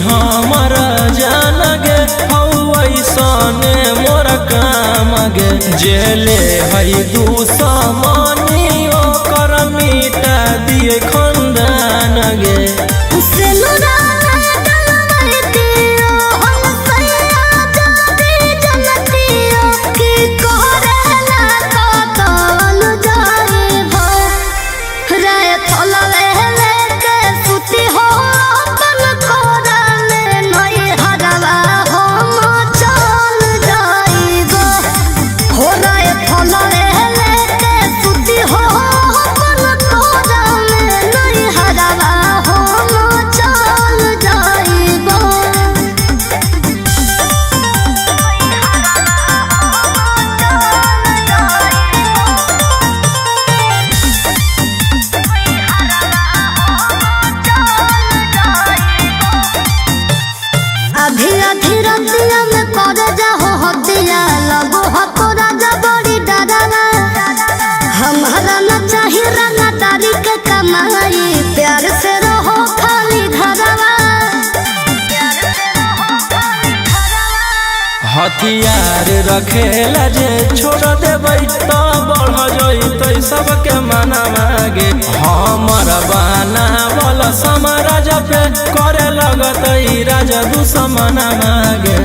हमर जान गे हौसने मोर काम गे जेले हई दुश्मनी ओकर मिटा दिए खंदान गे हमारा न चाहिए रंगदारी के कमाई प्यार से रहो खाली घरवा हथियार रखेला जे छोड़ देबै तो बढ़ जइतै सबके मना मागे हमर बाना बोल समाराज पे करे लगतै राजा दुश्मन मागे।